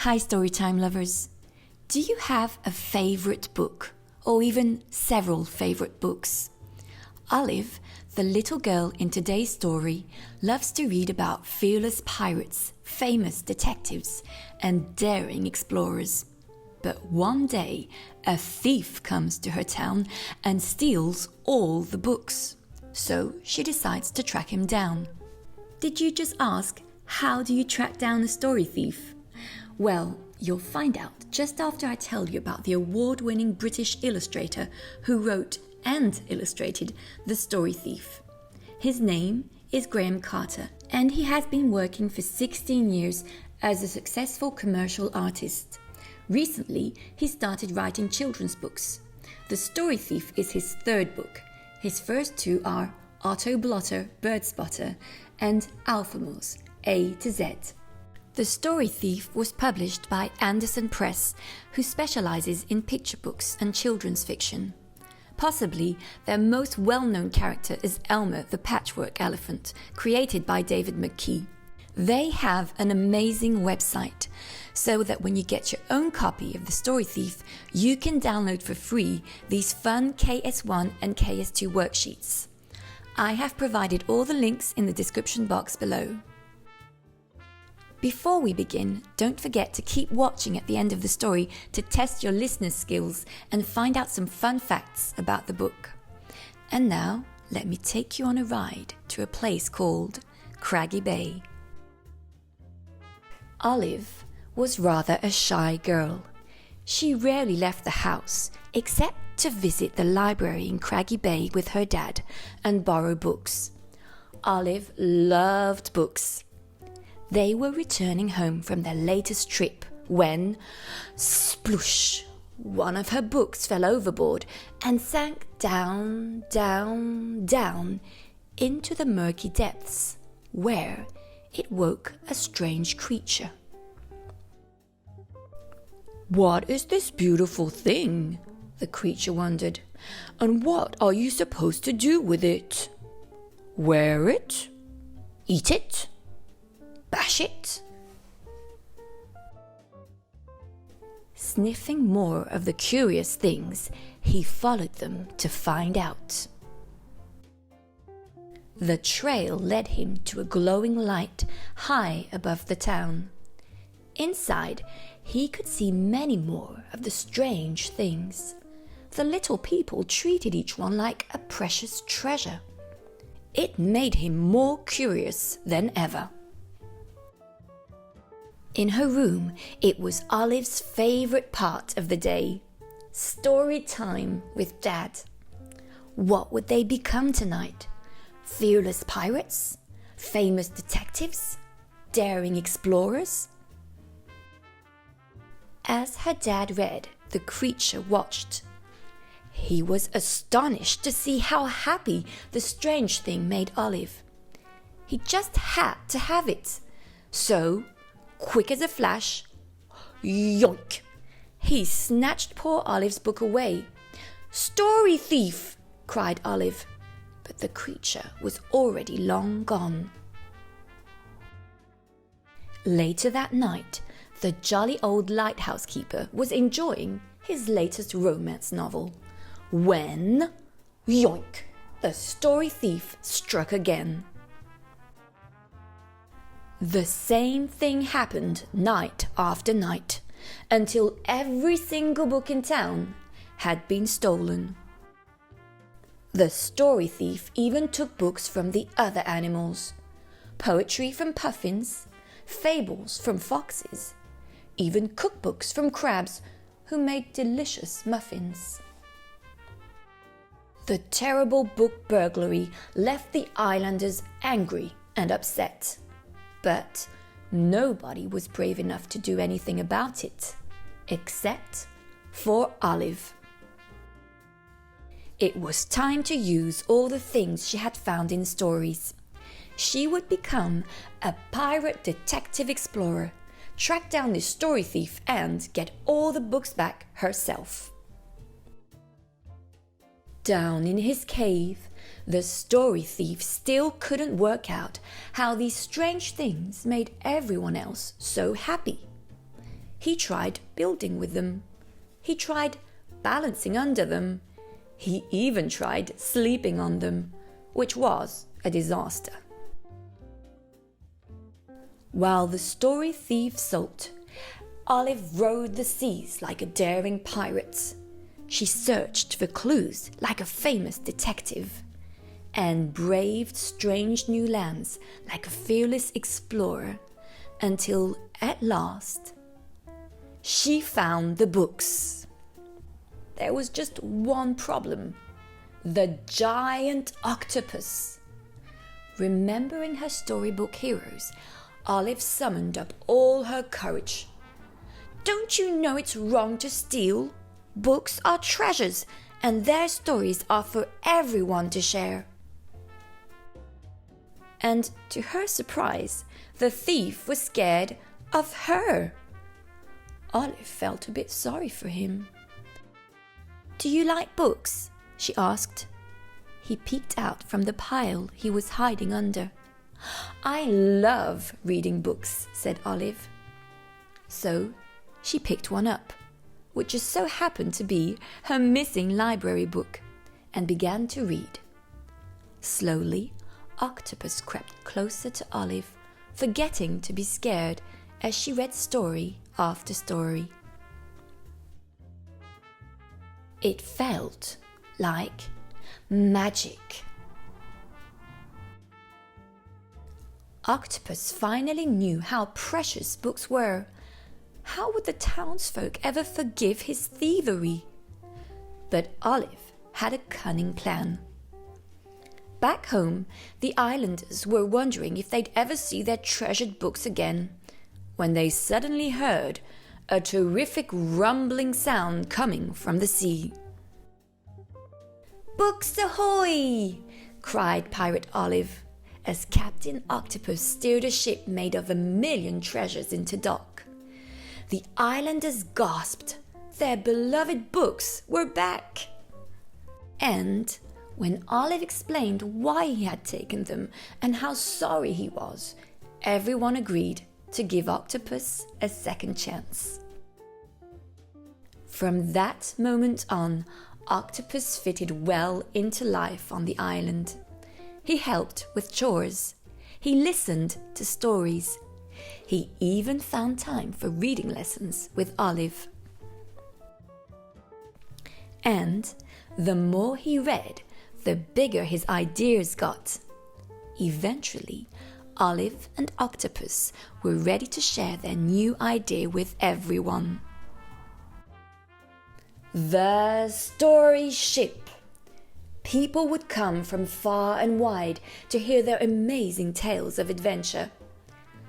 Hi Storytime lovers. Do you have a favorite book or even several favorite books? Olive, the little girl in today's story, loves to read about fearless pirates, famous detectives, and daring explorers. But one day, a thief comes to her town and steals all the books. So she decides to track him down. Did you just ask, how do you track down a story thief? Well, you'll find out just after I tell you about the award-winning British illustrator who wrote and illustrated The Story Thief. His name is Graham Carter, and he has been working for 16 years as a successful commercial artist. Recently, he started writing children's books. The Story Thief is his third book. His first two are Otto Blotter, Bird Spotter, and Alphamos, A to Z. The Story Thief was published by Andersen Press, who specializes in picture books and children's fiction. Possibly their most well-known character is Elmer the Patchwork Elephant, created by David McKee. They have an amazing website, so that when you get your own copy of The Story Thief, you can download for free these fun KS1 and KS2 worksheets. I have provided all the links in the description box below. Before we begin, don't forget to keep watching at the end of the story to test your listener's skills and find out some fun facts about the book. And now, let me take you on a ride to a place called Craggy Bay. Olive was rather a shy girl. She rarely left the house, except to visit the library in Craggy Bay with her dad and borrow books. Olive loved books. They were returning home from their latest trip when, sploosh, one of her books fell overboard and sank down, down, down into the murky depths, where it woke a strange creature. "What is this beautiful thing?" the creature wondered. "And what are you supposed to do with it? Wear it? Eat it? Bash it?" Sniffing more of the curious things, he followed them to find out. The trail led him to a glowing light high above the town. Inside, he could see many more of the strange things. The little people treated each one like a precious treasure. It made him more curious than ever. In her room, it was Olive's favorite part of the day. Story time with Dad. What would they become tonight? Fearless pirates? Famous detectives? Daring explorers? As her dad read, the creature watched. He was astonished to see how happy the strange thing made Olive. He just had to have it. So, quick as a flash, yoink! He snatched poor Olive's book away. "Story thief!" cried Olive, but the creature was already long gone. Later that night, the jolly old lighthouse keeper was enjoying his latest romance novel when, yoink, the story thief struck again. The same thing happened night after night, until every single book in town had been stolen. The story thief even took books from the other animals, poetry from puffins, fables from foxes, even cookbooks from crabs who made delicious muffins. The terrible book burglary left the islanders angry and upset. But nobody was brave enough to do anything about it, except for Olive. It was time to use all the things she had found in stories. She would become a pirate detective explorer, track down the story thief, and get all the books back herself. Down in his cave, the story thief still couldn't work out how these strange things made everyone else so happy. He tried building with them. He tried balancing under them. He even tried sleeping on them, which was a disaster. While the story thief sulked, Olive rode the seas like a daring pirate. She searched for clues like a famous detective, and braved strange new lands like a fearless explorer, until at last she found the books. There was just one problem: the giant octopus. Remembering her storybook heroes, Olive summoned up all her courage. Don't you know it's wrong to steal? Books are treasures, and their stories are for everyone to share. And to her surprise, the thief was scared of her. Olive felt a bit sorry for him. "Do you like books?" she asked. He peeked out from the pile he was hiding under. "I love reading books," said Olive. So she picked one up, which just so happened to be her missing library book, and began to read. Slowly, Octopus crept closer to Olive, forgetting to be scared as she read story after story. It felt like magic. Octopus finally knew how precious books were. How would the townsfolk ever forgive his thievery? But Olive had a cunning plan. Back home, the islanders were wondering if they'd ever see their treasured books again, when they suddenly heard a terrific rumbling sound coming from the sea. "Books ahoy!" cried Pirate Olive, as Captain Octopus steered a ship made of 1,000,000 treasures into dock. The islanders gasped. Their beloved books were back. And when Olive explained why he had taken them and how sorry he was, everyone agreed to give Octopus a second chance. From that moment on, Octopus fitted well into life on the island. He helped with chores. He listened to stories. He even found time for reading lessons with Olive. And the more he read, the bigger his ideas got. Eventually, Olive and Octopus were ready to share their new idea with everyone. The story ship. People would come from far and wide to hear their amazing tales of adventure.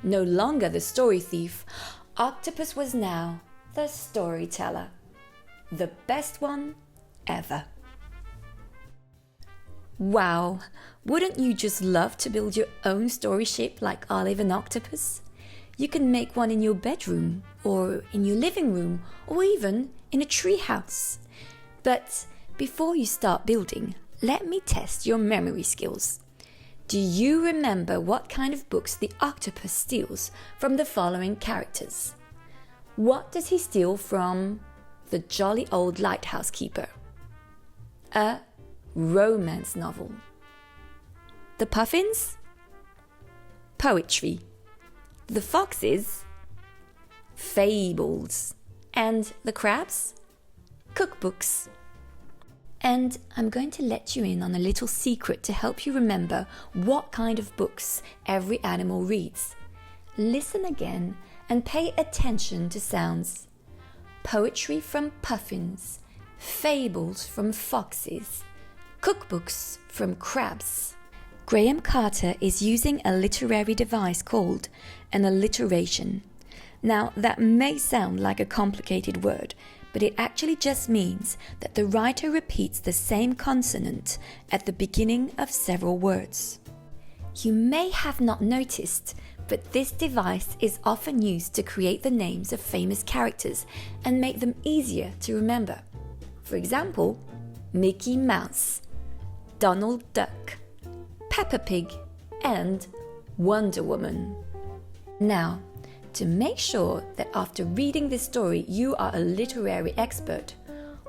No longer the story thief, Octopus was now the storyteller. The best one ever. Wow, wouldn't you just love to build your own story ship like Olive and Octopus? You can make one in your bedroom, or in your living room, or even in a tree house. But before you start building, let me test your memory skills. Do you remember what kind of books the octopus steals from the following characters? What does he steal from the jolly old lighthouse keeper? A romance novel. The puffins? Poetry. The foxes? Fables. And the crabs? Cookbooks. And I'm going to let you in on a little secret to help you remember what kind of books every animal reads. Listen again and pay attention to sounds. Poetry from puffins, fables from foxes, cookbooks from crabs. Graham Carter is using a literary device called an alliteration. Now, that may sound like a complicated word, but it actually just means that the writer repeats the same consonant at the beginning of several words. You may have not noticed, but this device is often used to create the names of famous characters and make them easier to remember. For example, Mickey Mouse, Donald Duck, Peppa Pig, and Wonder Woman. Now, to make sure that after reading this story you are a literary expert,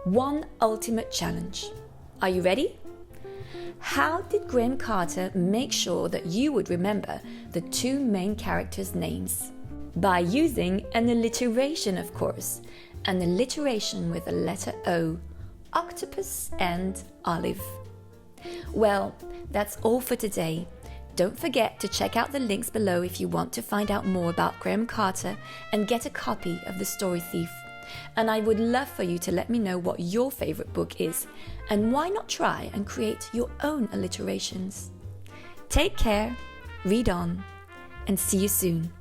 one ultimate challenge. Are you ready? How did Graham Carter make sure that you would remember the two main characters' names? By using an alliteration, of course. An alliteration with the letter O, octopus and olive. Well, that's all for today. Don't forget to check out the links below if you want to find out more about Graham Carter and get a copy of The Story Thief. And I would love for you to let me know what your favorite book is, and why not try and create your own alliterations. Take care, read on, and see you soon.